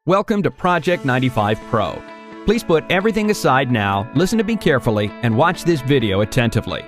Welcome to Project 95 Pro. Please put everything aside now, listen to me carefully, and watch this video attentively.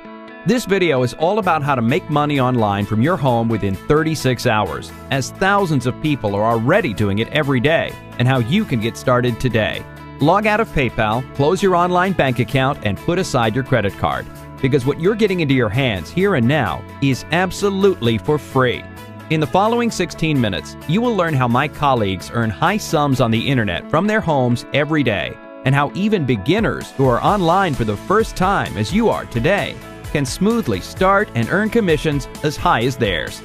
This video is all about how to make money online from your home within 36 hours, as thousands of people are already doing it every day, and how you can get started today. Log out of PayPal, close your online bank account, and put aside your credit card, because what you're getting into your hands here and now is absolutely for free. In the following 16 minutes, you will learn how my colleagues earn high sums on the internet from their homes every day, and how even beginners who are online for the first time, as you are today, can smoothly start and earn commissions as high as theirs.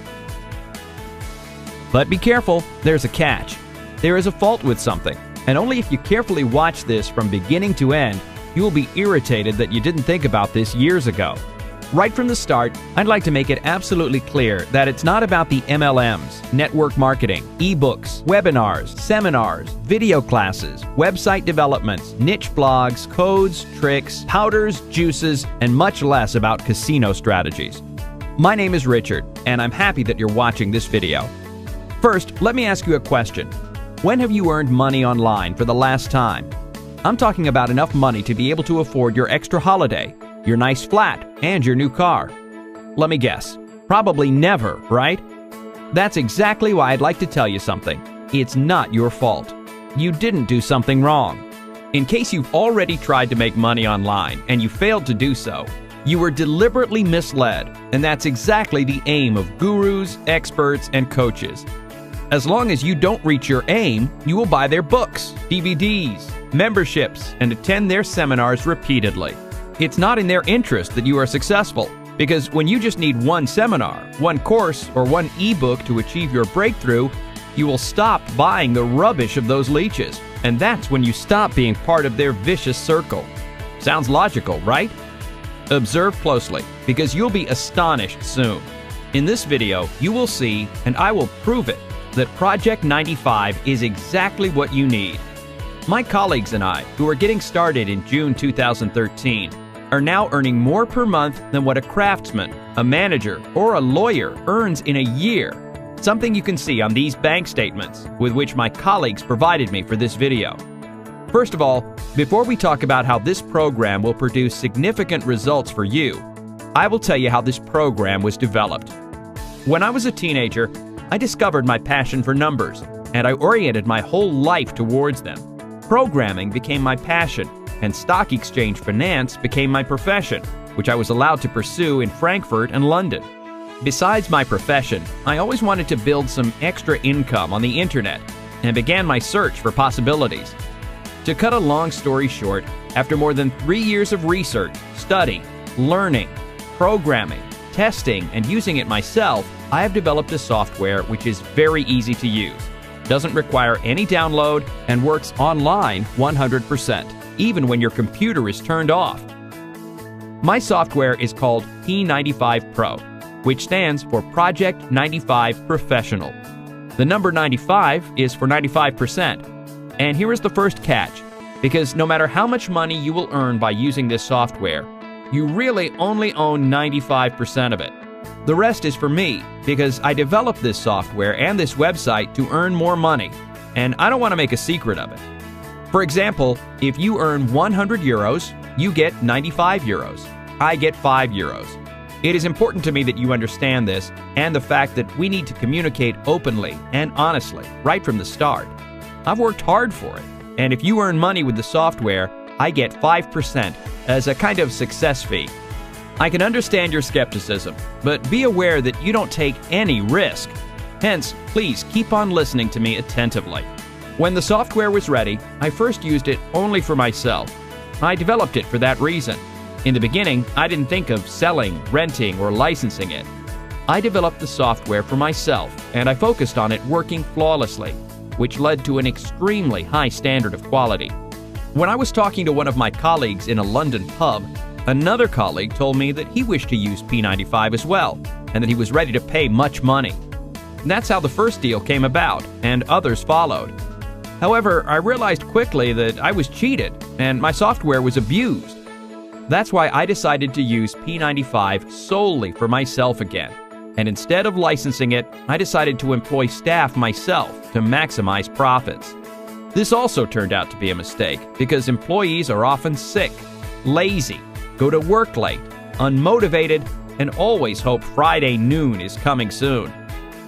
But be careful, there's a catch. There is a fault with something, and only if you carefully watch this from beginning to end, you will be irritated that you didn't think about this years ago. Right from the start, I'd like to make it absolutely clear that it's not about the MLMs, network marketing, ebooks, webinars, seminars, video classes, website developments, niche blogs, codes, tricks, powders, juices, and much less about casino strategies. My name is Richard, and I'm happy that you're watching this video. First, let me ask you a question. When have you earned money online for the last time? I'm talking about enough money to be able to afford your extra holiday, your nice flat, and your new car. Let me guess. Probably never, right? That's exactly why I'd like to tell you something. It's not your fault. You didn't do something wrong. In case you've already tried to make money online and you failed to do so, you were deliberately misled, and that's exactly the aim of gurus, experts, and coaches. As long as you don't reach your aim, you will buy their books, DVDs, memberships, and attend their seminars repeatedly. It's not in their interest that you are successful, because when you just need one seminar, one course, or one ebook to achieve your breakthrough, you will stop buying the rubbish of those leeches, and that's when you stop being part of their vicious circle. Sounds logical, right? Observe closely, because you'll be astonished soon. In this video, you will see, and I will prove it, that Project 95 is exactly what you need. My colleagues and I, who are getting started in June 2013, are now earning more per month than what a craftsman, a manager, or a lawyer earns in a year. Something you can see on these bank statements, with which my colleagues provided me for this video. First of all, before we talk about how this program will produce significant results for you, I will tell you how this program was developed. When I was a teenager, I discovered my passion for numbers, and I oriented my whole life towards them. Programming became my passion, and stock exchange finance became my profession, which I was allowed to pursue in Frankfurt and London. Besides my profession, I always wanted to build some extra income on the internet, and began my search for possibilities. To cut a long story short, after more than 3 years of research, study, learning, programming, testing, and using it myself, I have developed a software which is very easy to use, doesn't require any download, and works online 100%, even when your computer is turned off. My software is called P95 Pro, which stands for Project 95 Professional. The number 95 is for 95%. And here is the first catch, because no matter how much money you will earn by using this software, you really only own 95% of it. The rest is for me, because I developed this software and this website to earn more money, and I don't want to make a secret of it. For example, if you earn 100 euros, you get 95 euros. I get 5 euros. It is important to me that you understand this, and the fact that we need to communicate openly and honestly right from the start. I've worked hard for it, and if you earn money with the software, I get 5% as a kind of success fee. I can understand your skepticism, but be aware that you don't take any risk. Hence, please keep on listening to me attentively. When the software was ready, I first used it only for myself. I developed it for that reason. In the beginning, I didn't think of selling, renting, or licensing it. I developed the software for myself, and I focused on it working flawlessly, which led to an extremely high standard of quality. When I was talking to one of my colleagues in a London pub, another colleague told me that he wished to use P95 as well, and that he was ready to pay much money. And that's how the first deal came about, and others followed. However, I realized quickly that I was cheated, and my software was abused. That's why I decided to use P95 solely for myself again, and instead of licensing it, I decided to employ staff myself to maximize profits. This also turned out to be a mistake because employees are often sick, lazy, go to work late, unmotivated, and always hope Friday noon is coming soon.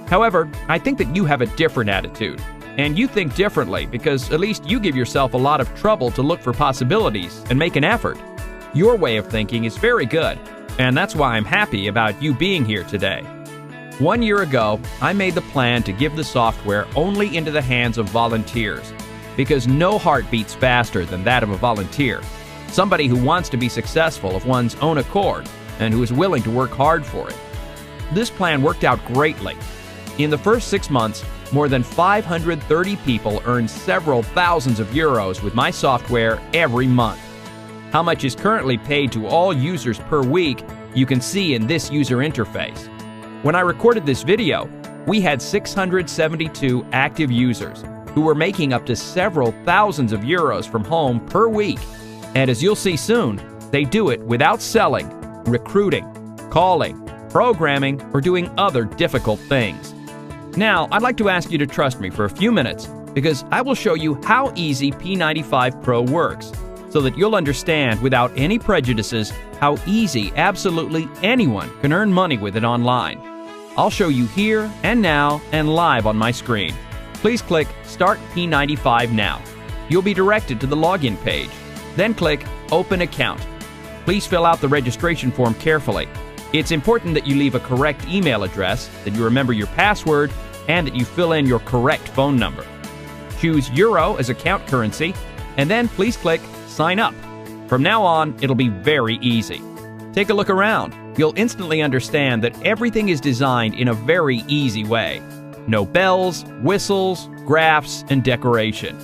However, I think that you have a different attitude, and you think differently because at least you give yourself a lot of trouble to look for possibilities and make an effort. Your way of thinking is very good, and that's why I'm happy about you being here today. 1 year ago, I made the plan to give the software only into the hands of volunteers, because no heart beats faster than that of a volunteer, somebody who wants to be successful of one's own accord and who is willing to work hard for it. This plan worked out greatly. In the first 6 months, more than 530 people earned several thousands of euros with my software every month. How much is currently paid to all users per week, you can see in this user interface. When I recorded this video, we had 672 active users who were making up to several thousands of euros from home per week. And as you'll see soon, they do it without selling, recruiting, calling, programming, or doing other difficult things. Now, I'd like to ask you to trust me for a few minutes because I will show you how easy P95 Pro works so that you'll understand without any prejudices how easy absolutely anyone can earn money with it online. I'll show you here and now and live on my screen. Please click Start P95 Now. You'll be directed to the login page. Then click Open Account. Please fill out the registration form carefully. It's important that you leave a correct email address, that you remember your password, and that you fill in your correct phone number. Choose Euro as account currency, and then please click Sign Up. From now on, it'll be very easy. Take a look around. You'll instantly understand that everything is designed in a very easy way. No bells, whistles, graphs, and decoration.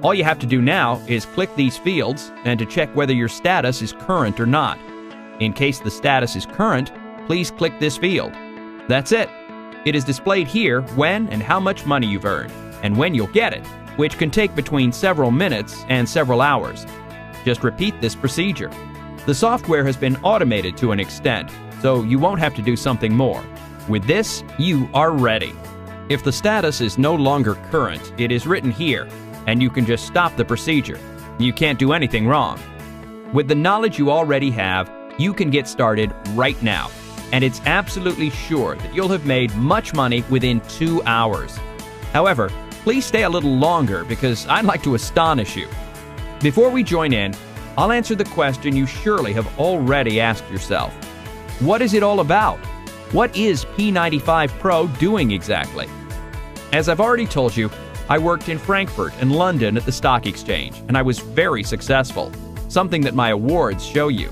All you have to do now is click these fields and to check whether your status is current or not. In case the status is current, please click this field. That's it. It is displayed here when and how much money you've earned, and when you'll get it, which can take between several minutes and several hours. Just repeat this procedure. The software has been automated to an extent, so you won't have to do something more. With this, you are ready. If the status is no longer current, it is written here, and you can just stop the procedure. You can't do anything wrong. With the knowledge you already have, you can get started right now, and it's absolutely sure that you'll have made much money within 2 hours. However, please stay a little longer because I'd like to astonish you. Before we join in, I'll answer the question you surely have already asked yourself. What is it all about? What is P95 Pro doing exactly? As I've already told you, I worked in Frankfurt and London at the stock exchange, and I was very successful, something that my awards show you.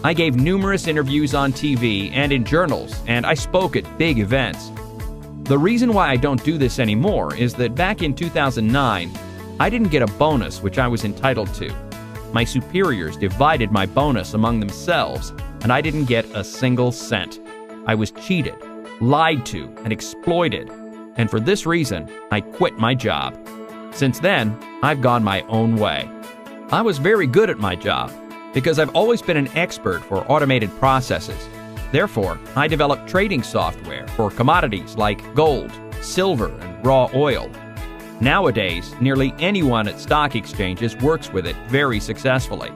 I gave numerous interviews on TV and in journals, and I spoke at big events. The reason why I don't do this anymore is that back in 2009, I didn't get a bonus which I was entitled to. My superiors divided my bonus among themselves, and I didn't get a single cent. I was cheated, lied to, and exploited, and for this reason, I quit my job. Since then, I've gone my own way. I was very good at my job because I've always been an expert for automated processes. Therefore, I developed trading software for commodities like gold, silver, and raw oil. Nowadays, nearly anyone at stock exchanges works with it very successfully.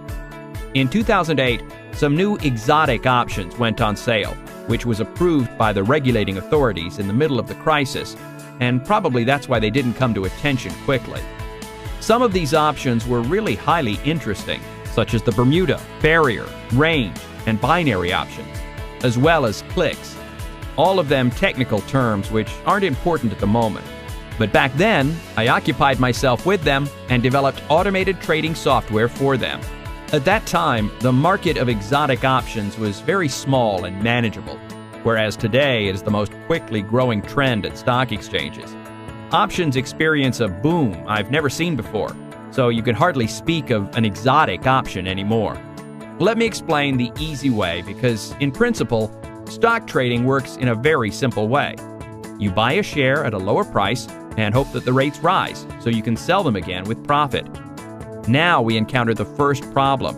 In 2008, some new exotic options went on sale, which was approved by the regulating authorities in the middle of the crisis, and probably that's why they didn't come to attention quickly. Some of these options were really highly interesting, such as the Bermuda, Barrier, Range, and Binary options, as well as clicks. All of them technical terms which aren't important at the moment. But back then, I occupied myself with them and developed automated trading software for them. At that time, the market of exotic options was very small and manageable, whereas today it is the most quickly growing trend at stock exchanges. Options experience a boom I've never seen before, so you can hardly speak of an exotic option anymore. Let me explain the easy way because, in principle, stock trading works in a very simple way. You buy a share at a lower price and hope that the rates rise so you can sell them again with profit. Now we encounter the first problem.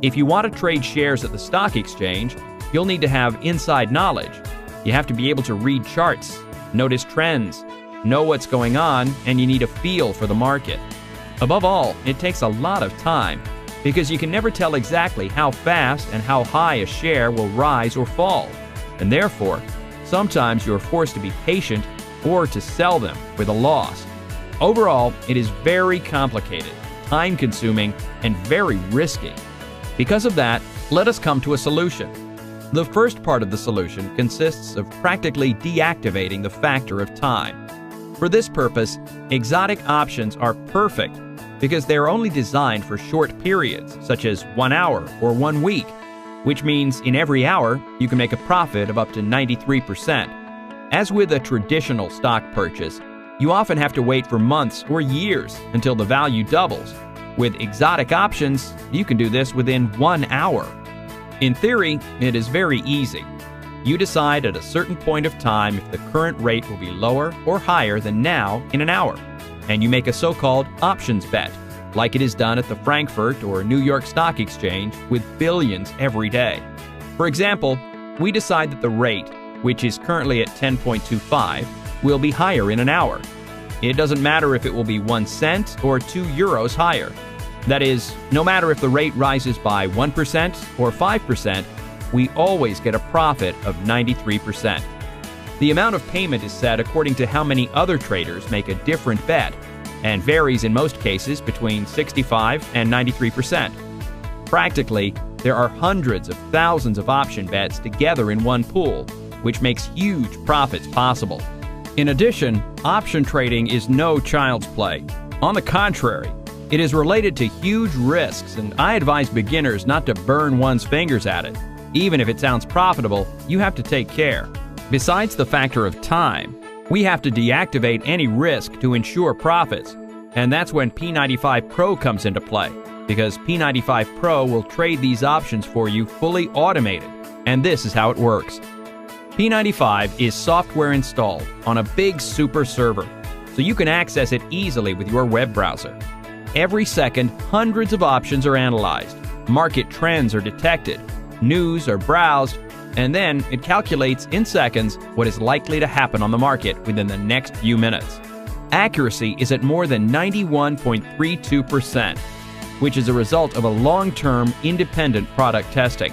If you want to trade shares at the stock exchange, you'll need to have inside knowledge. You have to be able to read charts, notice trends, know what's going on, and you need a feel for the market. Above all, it takes a lot of time because you can never tell exactly how fast and how high a share will rise or fall, and therefore, sometimes you are forced to be patient or to sell them with a loss. Overall, it is very complicated, time-consuming, and very risky. Because of that, let us come to a solution. The first part of the solution consists of practically deactivating the factor of time. For this purpose, exotic options are perfect because they are only designed for short periods, such as 1 hour or 1 week, which means in every hour you can make a profit of up to 93%. As with a traditional stock purchase, you often have to wait for months or years until the value doubles. With exotic options, you can do this within 1 hour. In theory, it is very easy. You decide at a certain point of time if the current rate will be lower or higher than now in an hour, and you make a so-called options bet, like it is done at the Frankfurt or New York Stock Exchange with billions every day. For example, we decide that the rate, which is currently at 10.25, will be higher in an hour. It doesn't matter if it will be 1 cent or 2 euros higher. That is, no matter if the rate rises by 1% or 5%, we always get a profit of 93%. The amount of payment is set according to how many other traders make a different bet, and varies in most cases between 65 and 93%. Practically, there are hundreds of thousands of option bets together in one pool, which makes huge profits possible. In addition, option trading is no child's play. On the contrary, it is related to huge risks, and I advise beginners not to burn one's fingers at it. Even if it sounds profitable, you have to take care. Besides the factor of time, we have to deactivate any risk to ensure profits, and that's when P95 Pro comes into play, because P95 Pro will trade these options for you fully automated, and this is how it works. P95 is software installed on a big super server, so you can access it easily with your web browser. Every second, hundreds of options are analyzed, market trends are detected, news are browsed, and then it calculates in seconds what is likely to happen on the market within the next few minutes. Accuracy is at more than 91.32%, which is a result of a long-term independent product testing.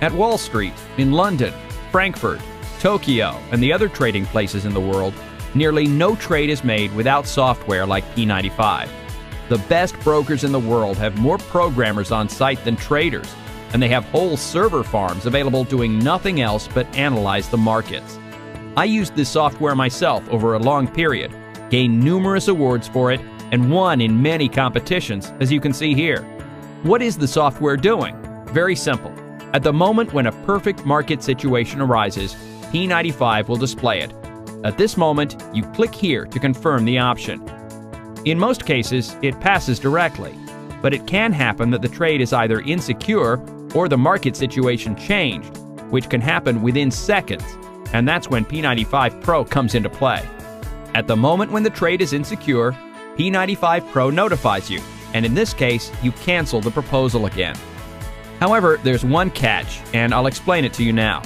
At Wall Street, in London, Frankfurt, Tokyo, and the other trading places in the world, nearly no trade is made without software like P95. The best brokers in the world have more programmers on site than traders, and they have whole server farms available doing nothing else but analyze the markets. I used this software myself over a long period, gained numerous awards for it, and won in many competitions, as you can see here. What is the software doing? Very simple. At the moment when a perfect market situation arises, P95 will display it. At this moment, you click here to confirm the option. In most cases, it passes directly, but it can happen that the trade is either insecure or the market situation changed, which can happen within seconds, and that's when P95 Pro comes into play. At the moment when the trade is insecure, P95 Pro notifies you, and in this case, you cancel the proposal again. However, there's one catch, and I'll explain it to you now.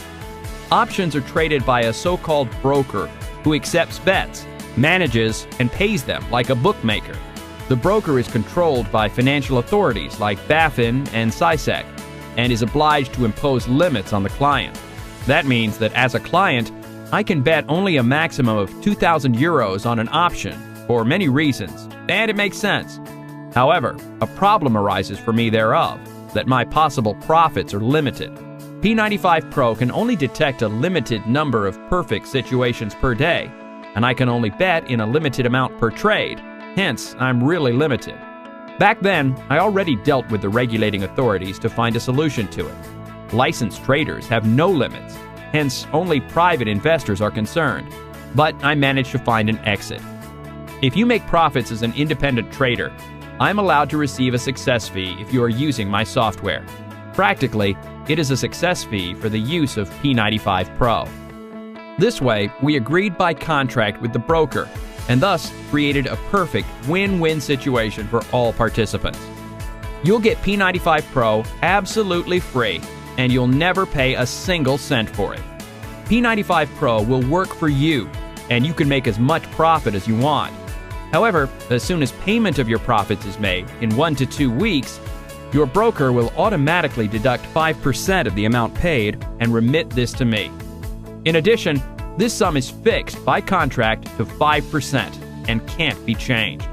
Options are traded by a so-called broker who accepts bets, manages, and pays them like a bookmaker. The broker is controlled by financial authorities like BaFin and CySEC, and is obliged to impose limits on the client. That means that as a client, I can bet only a maximum of 2,000 euros on an option for many reasons, and it makes sense. However, a problem arises for me thereof, that my possible profits are limited. P95 Pro can only detect a limited number of perfect situations per day, and I can only bet in a limited amount per trade, hence I'm really limited. Back then, I already dealt with the regulating authorities to find a solution to it. Licensed traders have no limits, hence only private investors are concerned, but I managed to find an exit. If you make profits as an independent trader, I'm allowed to receive a success fee if you are using my software. Practically, it is a success fee for the use of P95 Pro. This way, we agreed by contract with the broker, and thus created a perfect win-win situation for all participants. You'll get P95 Pro absolutely free, and you'll never pay a single cent for it. P95 Pro will work for you, and you can make as much profit as you want. However, as soon as payment of your profits is made in 1 to 2 weeks, your broker will automatically deduct 5% of the amount paid and remit this to me. In addition, this sum is fixed by contract to 5% and can't be changed.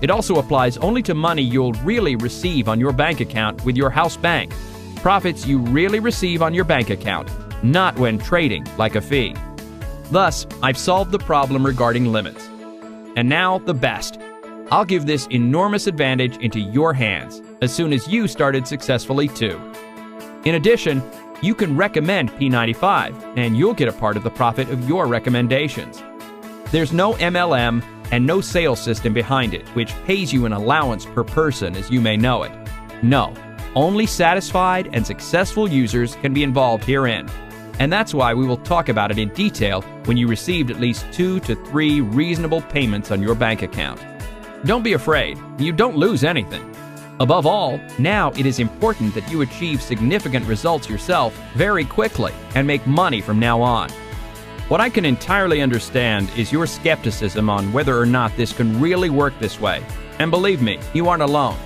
It also applies only to money you'll really receive on your bank account with your house bank. Profits you really receive on your bank account, not when trading like a fee. Thus, I've solved the problem regarding limits. And now, the best. I'll give this enormous advantage into your hands as soon as you started successfully too. In addition, you can recommend P95 and you'll get a part of the profit of your recommendations. There's no MLM and no sales system behind it, which pays you an allowance per person as you may know it. No, only satisfied and successful users can be involved herein. And that's why we will talk about it in detail when you received at least 2 to 3 reasonable payments on your bank account. Don't be afraid, you don't lose anything. Above all, now it is important that you achieve significant results yourself very quickly and make money from now on. What I can entirely understand is your skepticism on whether or not this can really work this way. And believe me, you aren't alone.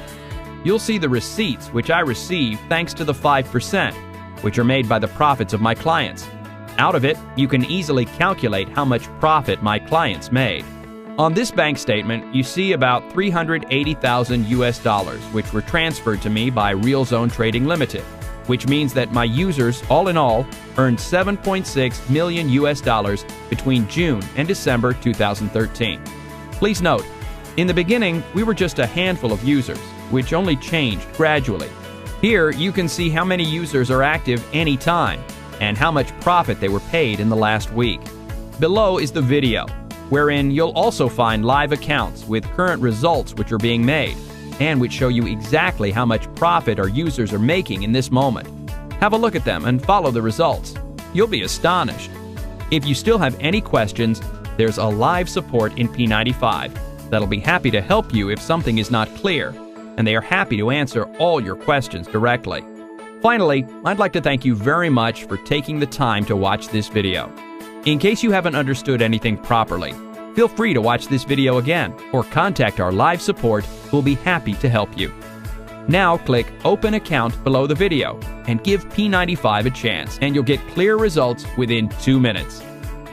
You'll see the receipts which I receive thanks to the 5%, which are made by the profits of my clients. Out of it, you can easily calculate how much profit my clients made. On this bank statement, you see about $380,000 US, which were transferred to me by RealZone Trading Limited, which means that my users, all in all, earned $7.6 million US between June and December 2013. Please note, in the beginning, we were just a handful of users, which only changed gradually. Here, you can see how many users are active anytime and how much profit they were paid in the last week. Below is the video, wherein you'll also find live accounts with current results which are being made and which show you exactly how much profit our users are making in this moment. Have a look at them and follow the results. You'll be astonished. If you still have any questions, there's a live support in P95 that'll be happy to help you if something is not clear, and they are happy to answer all your questions directly. Finally, I'd like to thank you very much for taking the time to watch this video. In case you haven't understood anything properly, feel free to watch this video again or contact our live support who will be happy to help you. Now click Open Account below the video and give P95 a chance and you'll get clear results within 2 minutes.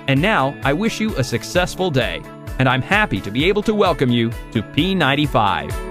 And now I wish you a successful day and I'm happy to be able to welcome you to P95.